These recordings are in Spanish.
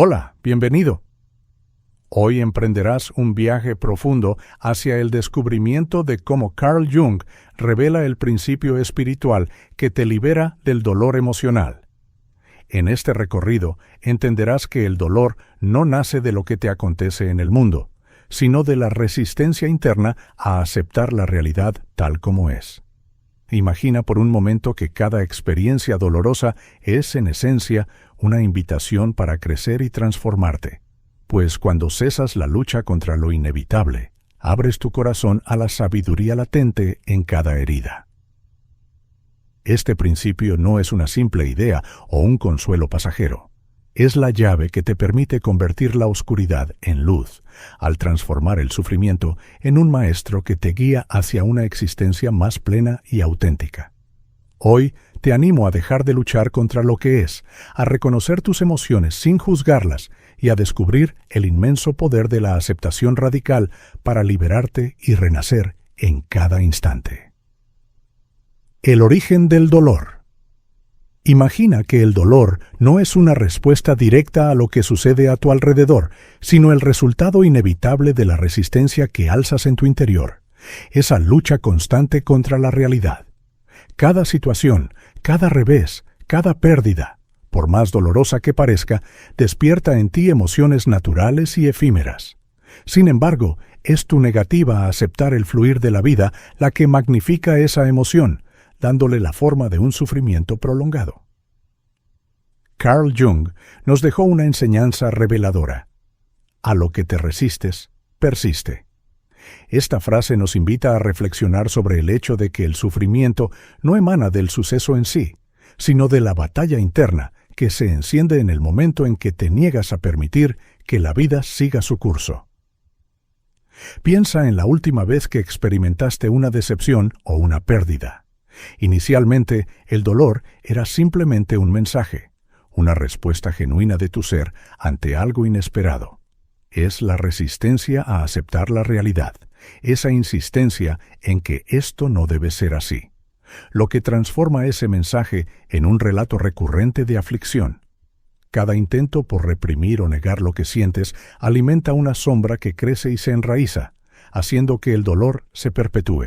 Hola, bienvenido. Hoy emprenderás un viaje profundo hacia el descubrimiento de cómo Carl Jung revela el principio espiritual que te libera del dolor emocional. En este recorrido entenderás que el dolor no nace de lo que te acontece en el mundo, sino de la resistencia interna a aceptar la realidad tal como es. Imagina por un momento que cada experiencia dolorosa es, en esencia, una invitación para crecer y transformarte, pues cuando cesas la lucha contra lo inevitable, abres tu corazón a la sabiduría latente en cada herida. Este principio no es una simple idea o un consuelo pasajero. Es la llave que te permite convertir la oscuridad en luz, al transformar el sufrimiento en un maestro que te guía hacia una existencia más plena y auténtica. Hoy te animo a dejar de luchar contra lo que es, a reconocer tus emociones sin juzgarlas y a descubrir el inmenso poder de la aceptación radical para liberarte y renacer en cada instante. El origen del dolor. Imagina que el dolor no es una respuesta directa a lo que sucede a tu alrededor, sino el resultado inevitable de la resistencia que alzas en tu interior, esa lucha constante contra la realidad. Cada situación, cada revés, cada pérdida, por más dolorosa que parezca, despierta en ti emociones naturales y efímeras. Sin embargo, es tu negativa a aceptar el fluir de la vida la que magnifica esa emoción, dándole la forma de un sufrimiento prolongado. Carl Jung nos dejó una enseñanza reveladora. A lo que te resistes, persiste. Esta frase nos invita a reflexionar sobre el hecho de que el sufrimiento no emana del suceso en sí, sino de la batalla interna que se enciende en el momento en que te niegas a permitir que la vida siga su curso. Piensa en la última vez que experimentaste una decepción o una pérdida. Inicialmente, el dolor era simplemente un mensaje, una respuesta genuina de tu ser ante algo inesperado. Es la resistencia a aceptar la realidad, esa insistencia en que esto no debe ser así, lo que transforma ese mensaje en un relato recurrente de aflicción. Cada intento por reprimir o negar lo que sientes alimenta una sombra que crece y se enraiza, haciendo que el dolor se perpetúe.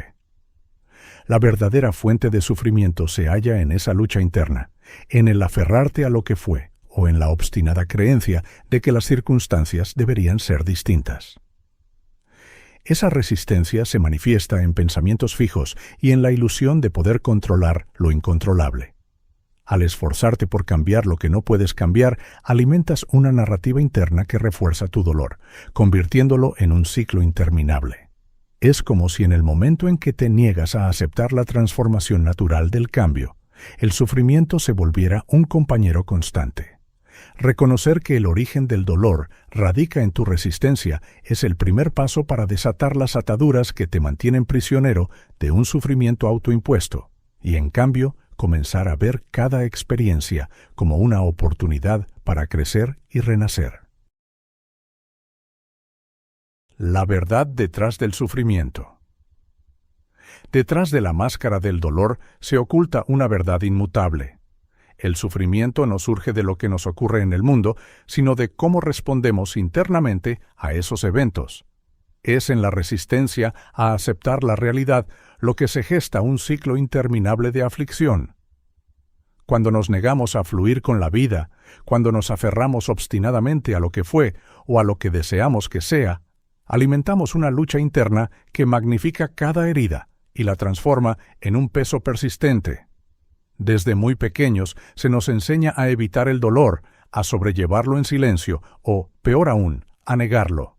La verdadera fuente de sufrimiento se halla en esa lucha interna, en el aferrarte a lo que fue, o en la obstinada creencia de que las circunstancias deberían ser distintas. Esa resistencia se manifiesta en pensamientos fijos y en la ilusión de poder controlar lo incontrolable. Al esforzarte por cambiar lo que no puedes cambiar, alimentas una narrativa interna que refuerza tu dolor, convirtiéndolo en un ciclo interminable. Es como si en el momento en que te niegas a aceptar la transformación natural del cambio, el sufrimiento se volviera un compañero constante. Reconocer que el origen del dolor radica en tu resistencia es el primer paso para desatar las ataduras que te mantienen prisionero de un sufrimiento autoimpuesto, y en cambio comenzar a ver cada experiencia como una oportunidad para crecer y renacer. La verdad detrás del sufrimiento. Detrás de la máscara del dolor se oculta una verdad inmutable. El sufrimiento no surge de lo que nos ocurre en el mundo, sino de cómo respondemos internamente a esos eventos. Es en la resistencia a aceptar la realidad lo que se gesta un ciclo interminable de aflicción. Cuando nos negamos a fluir con la vida, cuando nos aferramos obstinadamente a lo que fue o a lo que deseamos que sea, alimentamos una lucha interna que magnifica cada herida y la transforma en un peso persistente. Desde muy pequeños se nos enseña a evitar el dolor, a sobrellevarlo en silencio o, peor aún, a negarlo.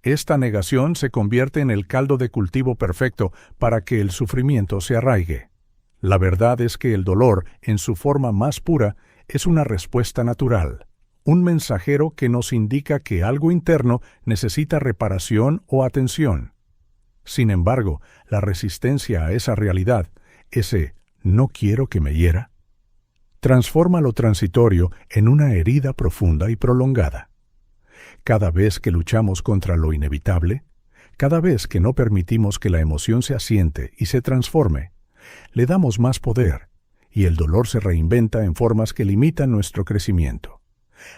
Esta negación se convierte en el caldo de cultivo perfecto para que el sufrimiento se arraigue. La verdad es que el dolor, en su forma más pura, es una respuesta natural, un mensajero que nos indica que algo interno necesita reparación o atención. Sin embargo, la resistencia a esa realidad, ese «no quiero que me hiera», transforma lo transitorio en una herida profunda y prolongada. Cada vez que luchamos contra lo inevitable, cada vez que no permitimos que la emoción se asiente y se transforme, le damos más poder, y el dolor se reinventa en formas que limitan nuestro crecimiento.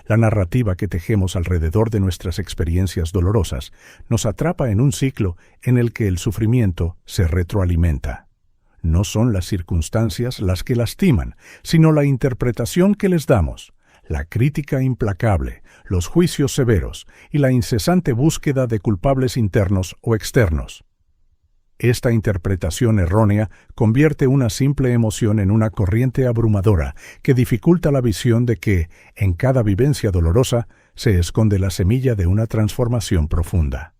La narrativa que tejemos alrededor de nuestras experiencias dolorosas nos atrapa en un ciclo en el que el sufrimiento se retroalimenta. No son las circunstancias las que lastiman, sino la interpretación que les damos, la crítica implacable, los juicios severos y la incesante búsqueda de culpables internos o externos. Esta interpretación errónea convierte una simple emoción en una corriente abrumadora que dificulta la visión de que, en cada vivencia dolorosa, se esconde la semilla de una transformación profunda.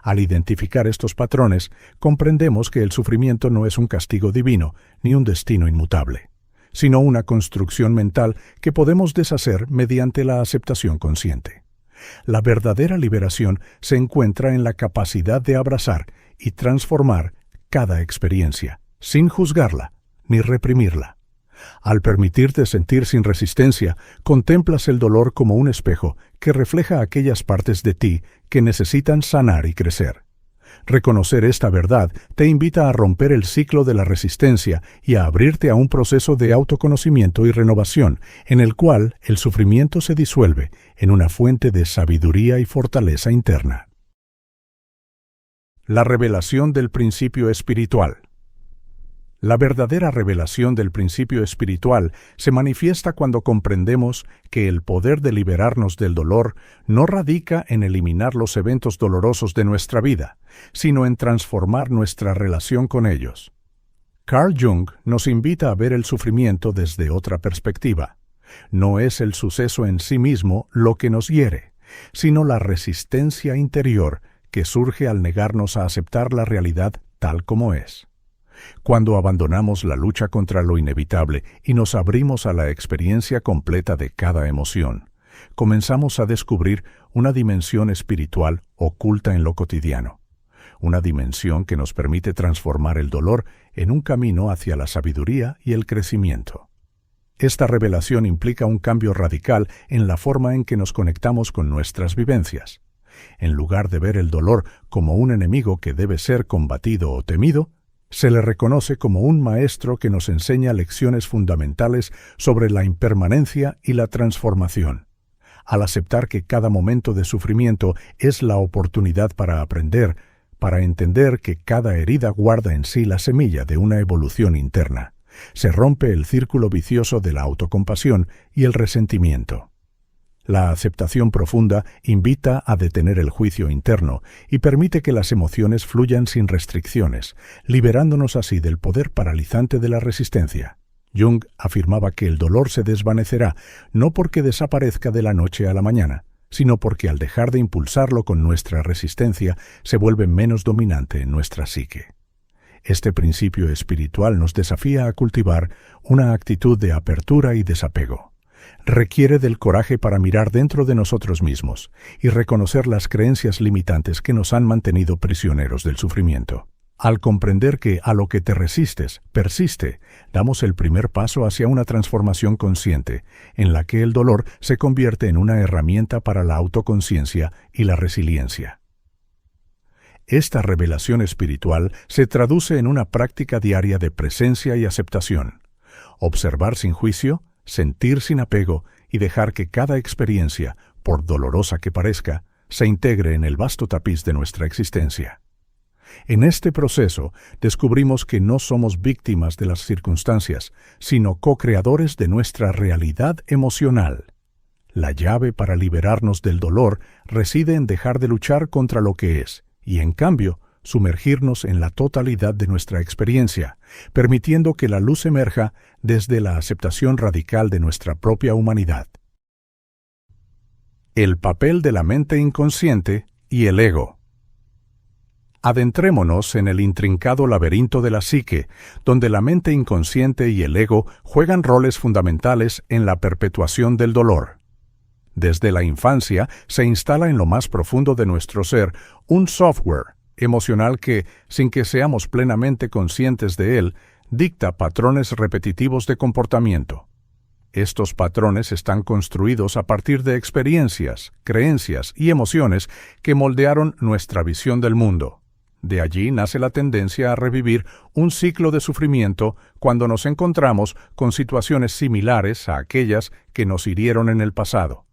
Al identificar estos patrones, comprendemos que el sufrimiento no es un castigo divino ni un destino inmutable, sino una construcción mental que podemos deshacer mediante la aceptación consciente. La verdadera liberación se encuentra en la capacidad de abrazar y transformar cada experiencia, sin juzgarla ni reprimirla. Al permitirte sentir sin resistencia, contemplas el dolor como un espejo que refleja aquellas partes de ti que necesitan sanar y crecer. Reconocer esta verdad te invita a romper el ciclo de la resistencia y a abrirte a un proceso de autoconocimiento y renovación, en el cual el sufrimiento se disuelve en una fuente de sabiduría y fortaleza interna. La revelación del principio espiritual. La verdadera revelación del principio espiritual se manifiesta cuando comprendemos que el poder de liberarnos del dolor no radica en eliminar los eventos dolorosos de nuestra vida, sino en transformar nuestra relación con ellos. Carl Jung nos invita a ver el sufrimiento desde otra perspectiva. No es el suceso en sí mismo lo que nos hiere, sino la resistencia interior que surge al negarnos a aceptar la realidad tal como es. Cuando abandonamos la lucha contra lo inevitable y nos abrimos a la experiencia completa de cada emoción, comenzamos a descubrir una dimensión espiritual oculta en lo cotidiano, una dimensión que nos permite transformar el dolor en un camino hacia la sabiduría y el crecimiento. Esta revelación implica un cambio radical en la forma en que nos conectamos con nuestras vivencias. En lugar de ver el dolor como un enemigo que debe ser combatido o temido, se le reconoce como un maestro que nos enseña lecciones fundamentales sobre la impermanencia y la transformación. Al aceptar que cada momento de sufrimiento es la oportunidad para aprender, para entender que cada herida guarda en sí la semilla de una evolución interna, se rompe el círculo vicioso de la autocompasión y el resentimiento. La aceptación profunda invita a detener el juicio interno y permite que las emociones fluyan sin restricciones, liberándonos así del poder paralizante de la resistencia. Jung afirmaba que el dolor se desvanecerá no porque desaparezca de la noche a la mañana, sino porque al dejar de impulsarlo con nuestra resistencia se vuelve menos dominante en nuestra psique. Este principio espiritual nos desafía a cultivar una actitud de apertura y desapego. Requiere del coraje para mirar dentro de nosotros mismos y reconocer las creencias limitantes que nos han mantenido prisioneros del sufrimiento. Al comprender que a lo que te resistes persiste, damos el primer paso hacia una transformación consciente, en la que el dolor se convierte en una herramienta para la autoconciencia y la resiliencia. Esta revelación espiritual se traduce en una práctica diaria de presencia y aceptación. Observar sin juicio, sentir sin apego y dejar que cada experiencia, por dolorosa que parezca, se integre en el vasto tapiz de nuestra existencia. En este proceso descubrimos que no somos víctimas de las circunstancias, sino co-creadores de nuestra realidad emocional. La llave para liberarnos del dolor reside en dejar de luchar contra lo que es, y en cambio, sumergirnos en la totalidad de nuestra experiencia, permitiendo que la luz emerja desde la aceptación radical de nuestra propia humanidad. El papel de la mente inconsciente y el ego. Adentrémonos en el intrincado laberinto de la psique, donde la mente inconsciente y el ego juegan roles fundamentales en la perpetuación del dolor. Desde la infancia se instala en lo más profundo de nuestro ser un software emocional que, sin que seamos plenamente conscientes de él, dicta patrones repetitivos de comportamiento. Estos patrones están construidos a partir de experiencias, creencias y emociones que moldearon nuestra visión del mundo. De allí nace la tendencia a revivir un ciclo de sufrimiento cuando nos encontramos con situaciones similares a aquellas que nos hirieron en el pasado.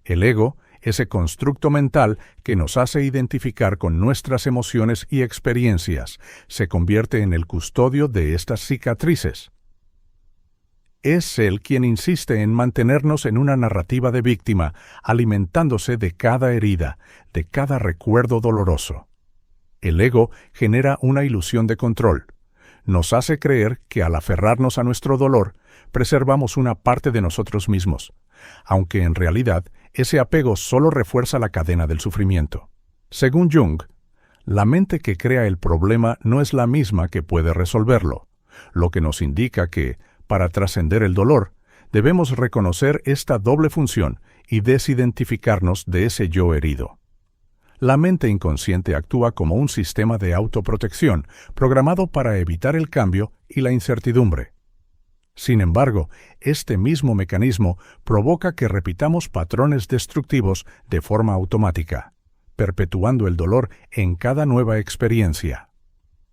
El ego, ese constructo mental que nos hace identificar con nuestras emociones y experiencias, se convierte en el custodio de estas cicatrices. Es él quien insiste en mantenernos en una narrativa de víctima, alimentándose de cada herida, de cada recuerdo doloroso. El ego genera una ilusión de control. Nos hace creer que al aferrarnos a nuestro dolor, preservamos una parte de nosotros mismos, aunque en realidad ese apego solo refuerza la cadena del sufrimiento. Según Jung, la mente que crea el problema no es la misma que puede resolverlo, lo que nos indica que, para trascender el dolor, debemos reconocer esta doble función y desidentificarnos de ese yo herido. La mente inconsciente actúa como un sistema de autoprotección programado para evitar el cambio y la incertidumbre. Sin embargo, este mismo mecanismo provoca que repitamos patrones destructivos de forma automática, perpetuando el dolor en cada nueva experiencia.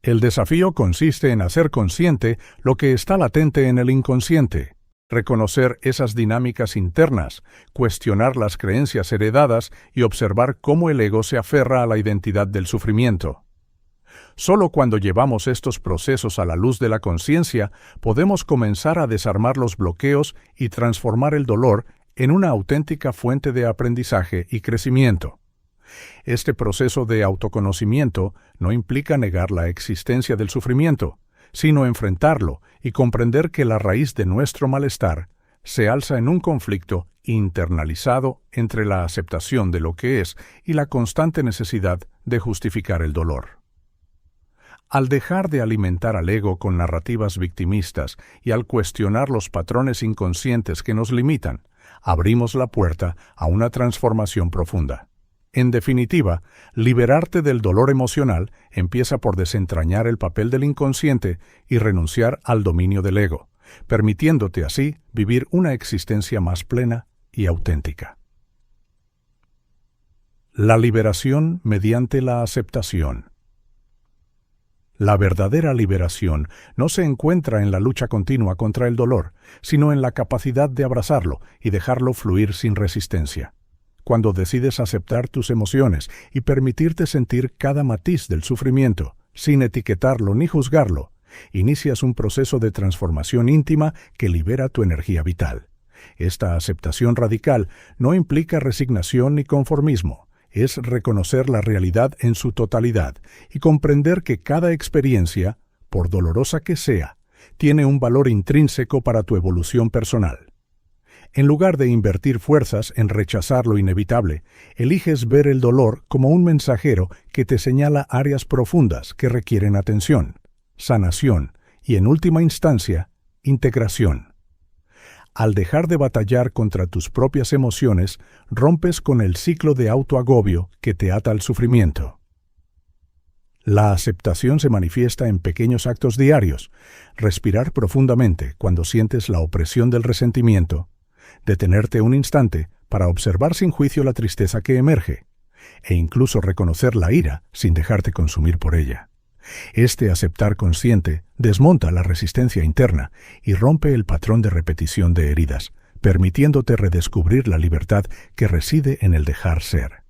El desafío consiste en hacer consciente lo que está latente en el inconsciente, reconocer esas dinámicas internas, cuestionar las creencias heredadas y observar cómo el ego se aferra a la identidad del sufrimiento. Solo cuando llevamos estos procesos a la luz de la conciencia, podemos comenzar a desarmar los bloqueos y transformar el dolor en una auténtica fuente de aprendizaje y crecimiento. Este proceso de autoconocimiento no implica negar la existencia del sufrimiento, sino enfrentarlo y comprender que la raíz de nuestro malestar se alza en un conflicto internalizado entre la aceptación de lo que es y la constante necesidad de justificar el dolor. Al dejar de alimentar al ego con narrativas victimistas y al cuestionar los patrones inconscientes que nos limitan, abrimos la puerta a una transformación profunda. En definitiva, liberarte del dolor emocional empieza por desentrañar el papel del inconsciente y renunciar al dominio del ego, permitiéndote así vivir una existencia más plena y auténtica. La liberación mediante la aceptación. La verdadera liberación no se encuentra en la lucha continua contra el dolor, sino en la capacidad de abrazarlo y dejarlo fluir sin resistencia. Cuando decides aceptar tus emociones y permitirte sentir cada matiz del sufrimiento, sin etiquetarlo ni juzgarlo, inicias un proceso de transformación íntima que libera tu energía vital. Esta aceptación radical no implica resignación ni conformismo, es reconocer la realidad en su totalidad y comprender que cada experiencia, por dolorosa que sea, tiene un valor intrínseco para tu evolución personal. En lugar de invertir fuerzas en rechazar lo inevitable, eliges ver el dolor como un mensajero que te señala áreas profundas que requieren atención, sanación y, en última instancia, integración. Al dejar de batallar contra tus propias emociones, rompes con el ciclo de autoagobio que te ata al sufrimiento. La aceptación se manifiesta en pequeños actos diarios: respirar profundamente cuando sientes la opresión del resentimiento, detenerte un instante para observar sin juicio la tristeza que emerge, e incluso reconocer la ira sin dejarte consumir por ella. Este aceptar consciente desmonta la resistencia interna y rompe el patrón de repetición de heridas, permitiéndote redescubrir la libertad que reside en el dejar ser.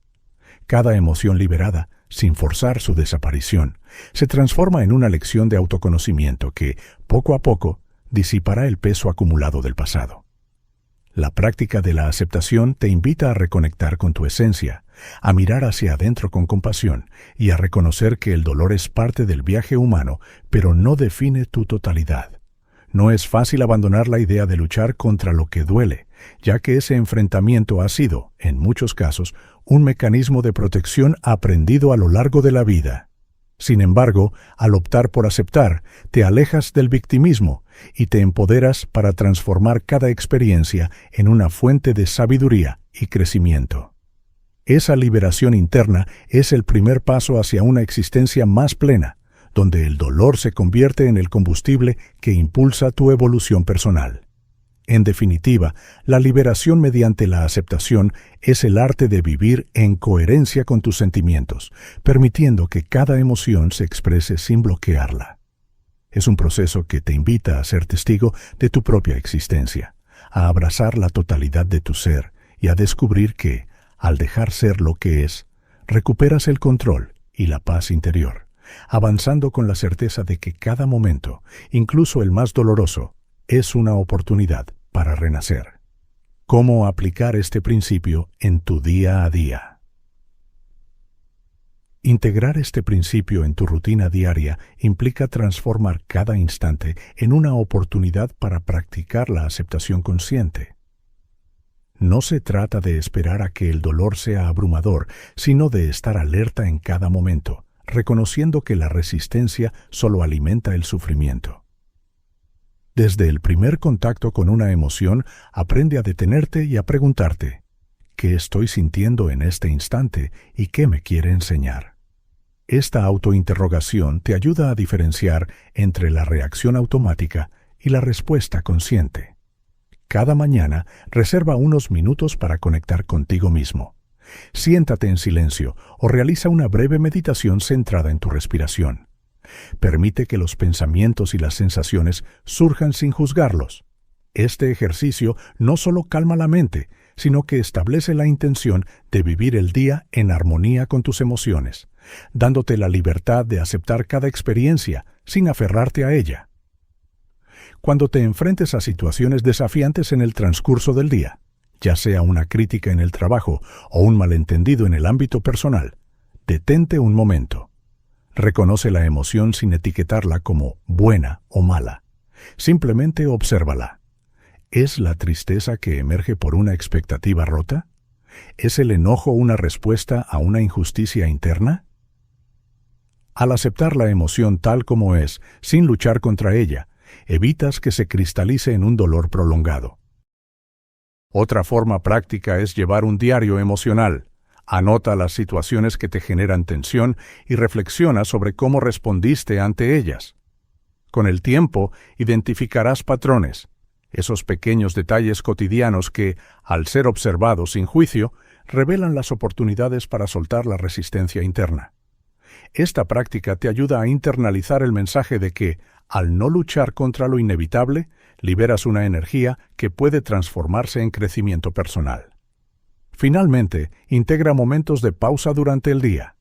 Cada emoción liberada, sin forzar su desaparición, se transforma en una lección de autoconocimiento que, poco a poco, disipará el peso acumulado del pasado. La práctica de la aceptación te invita a reconectar con tu esencia, a mirar hacia adentro con compasión y a reconocer que el dolor es parte del viaje humano, pero no define tu totalidad. No es fácil abandonar la idea de luchar contra lo que duele, ya que ese enfrentamiento ha sido, en muchos casos, un mecanismo de protección aprendido a lo largo de la vida. Sin embargo, al optar por aceptar, te alejas del victimismo y te empoderas para transformar cada experiencia en una fuente de sabiduría y crecimiento. Esa liberación interna es el primer paso hacia una existencia más plena, donde el dolor se convierte en el combustible que impulsa tu evolución personal. En definitiva, la liberación mediante la aceptación es el arte de vivir en coherencia con tus sentimientos, permitiendo que cada emoción se exprese sin bloquearla. Es un proceso que te invita a ser testigo de tu propia existencia, a abrazar la totalidad de tu ser y a descubrir que, al dejar ser lo que es, recuperas el control y la paz interior, avanzando con la certeza de que cada momento, incluso el más doloroso, es una oportunidad para renacer. ¿Cómo aplicar este principio en tu día a día? Integrar este principio en tu rutina diaria implica transformar cada instante en una oportunidad para practicar la aceptación consciente. No se trata de esperar a que el dolor sea abrumador, sino de estar alerta en cada momento, reconociendo que la resistencia solo alimenta el sufrimiento. Desde el primer contacto con una emoción, aprende a detenerte y a preguntarte, ¿qué estoy sintiendo en este instante y qué me quiere enseñar? Esta autointerrogación te ayuda a diferenciar entre la reacción automática y la respuesta consciente. Cada mañana, reserva unos minutos para conectar contigo mismo. Siéntate en silencio o realiza una breve meditación centrada en tu respiración. Permite que los pensamientos y las sensaciones surjan sin juzgarlos. Este ejercicio no solo calma la mente, sino que establece la intención de vivir el día en armonía con tus emociones, dándote la libertad de aceptar cada experiencia sin aferrarte a ella. Cuando te enfrentes a situaciones desafiantes en el transcurso del día, ya sea una crítica en el trabajo o un malentendido en el ámbito personal, detente un momento. Reconoce la emoción sin etiquetarla como buena o mala. Simplemente obsérvala. ¿Es la tristeza que emerge por una expectativa rota? ¿Es el enojo una respuesta a una injusticia interna? Al aceptar la emoción tal como es, sin luchar contra ella, evitas que se cristalice en un dolor prolongado. Otra forma práctica es llevar un diario emocional. Anota las situaciones que te generan tensión y reflexiona sobre cómo respondiste ante ellas. Con el tiempo, identificarás patrones, esos pequeños detalles cotidianos que, al ser observados sin juicio, revelan las oportunidades para soltar la resistencia interna. Esta práctica te ayuda a internalizar el mensaje de que, al no luchar contra lo inevitable, liberas una energía que puede transformarse en crecimiento personal. Finalmente, integra momentos de pausa durante el día.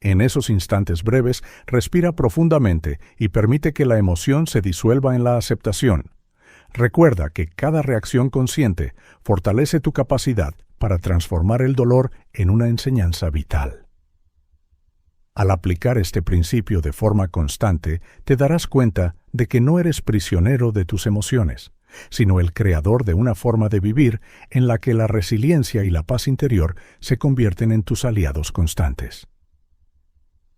En esos instantes breves, respira profundamente y permite que la emoción se disuelva en la aceptación. Recuerda que cada reacción consciente fortalece tu capacidad para transformar el dolor en una enseñanza vital. Al aplicar este principio de forma constante, te darás cuenta de que no eres prisionero de tus emociones, sino el creador de una forma de vivir en la que la resiliencia y la paz interior se convierten en tus aliados constantes.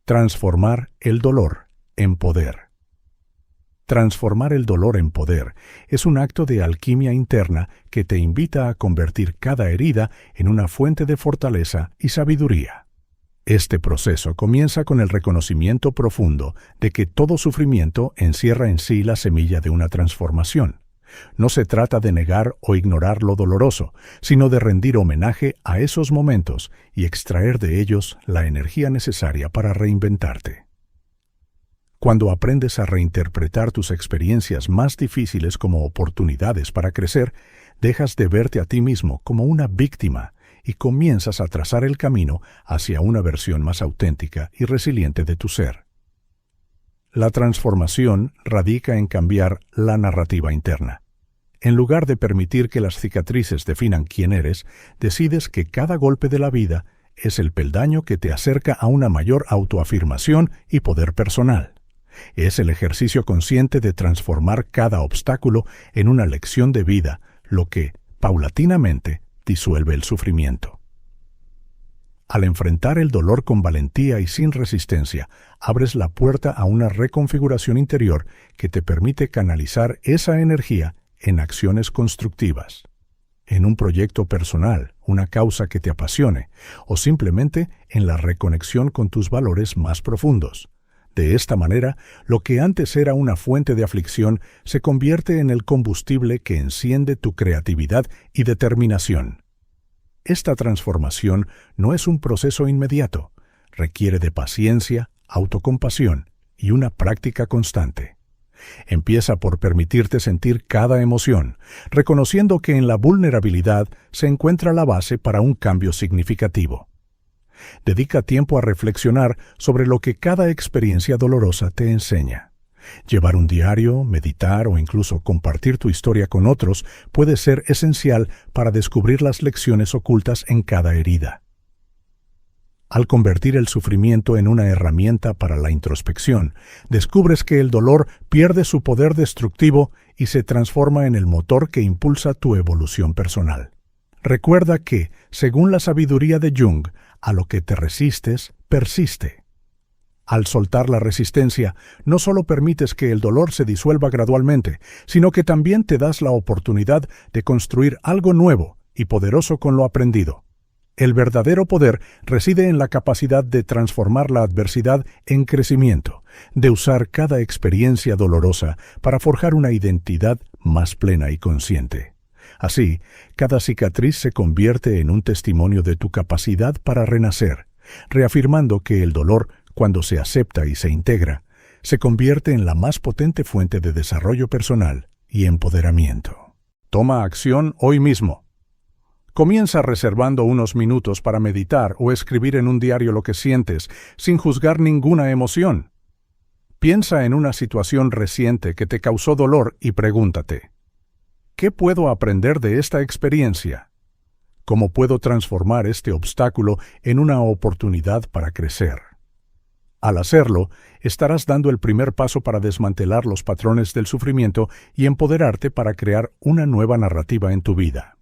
Transformar el dolor en poder. Transformar el dolor en poder es un acto de alquimia interna que te invita a convertir cada herida en una fuente de fortaleza y sabiduría. Este proceso comienza con el reconocimiento profundo de que todo sufrimiento encierra en sí la semilla de una transformación. No se trata de negar o ignorar lo doloroso, sino de rendir homenaje a esos momentos y extraer de ellos la energía necesaria para reinventarte. Cuando aprendes a reinterpretar tus experiencias más difíciles como oportunidades para crecer, dejas de verte a ti mismo como una víctima y comienzas a trazar el camino hacia una versión más auténtica y resiliente de tu ser. La transformación radica en cambiar la narrativa interna. En lugar de permitir que las cicatrices definan quién eres, decides que cada golpe de la vida es el peldaño que te acerca a una mayor autoafirmación y poder personal. Es el ejercicio consciente de transformar cada obstáculo en una lección de vida, lo que, paulatinamente, disuelve el sufrimiento. Al enfrentar el dolor con valentía y sin resistencia, abres la puerta a una reconfiguración interior que te permite canalizar esa energía en acciones constructivas, en un proyecto personal, una causa que te apasione, o simplemente en la reconexión con tus valores más profundos, De esta manera, lo que antes era una fuente de aflicción se convierte en el combustible que enciende tu creatividad y determinación. Esta transformación no es un proceso inmediato, requiere de paciencia, autocompasión y una práctica constante. Empieza por permitirte sentir cada emoción, reconociendo que en la vulnerabilidad se encuentra la base para un cambio significativo. Dedica tiempo a reflexionar sobre lo que cada experiencia dolorosa te enseña. Llevar un diario, meditar o incluso compartir tu historia con otros puede ser esencial para descubrir las lecciones ocultas en cada herida. Al convertir el sufrimiento en una herramienta para la introspección, descubres que el dolor pierde su poder destructivo y se transforma en el motor que impulsa tu evolución personal. Recuerda que, según la sabiduría de Jung, a lo que te resistes, persiste. Al soltar la resistencia, no solo permites que el dolor se disuelva gradualmente, sino que también te das la oportunidad de construir algo nuevo y poderoso con lo aprendido. El verdadero poder reside en la capacidad de transformar la adversidad en crecimiento, de usar cada experiencia dolorosa para forjar una identidad más plena y consciente. Así, cada cicatriz se convierte en un testimonio de tu capacidad para renacer, reafirmando que el dolor, cuando se acepta y se integra, se convierte en la más potente fuente de desarrollo personal y empoderamiento. Toma acción hoy mismo. Comienza reservando unos minutos para meditar o escribir en un diario lo que sientes, sin juzgar ninguna emoción. Piensa en una situación reciente que te causó dolor y pregúntate: ¿qué puedo aprender de esta experiencia? ¿Cómo puedo transformar este obstáculo en una oportunidad para crecer? Al hacerlo, estarás dando el primer paso para desmantelar los patrones del sufrimiento y empoderarte para crear una nueva narrativa en tu vida.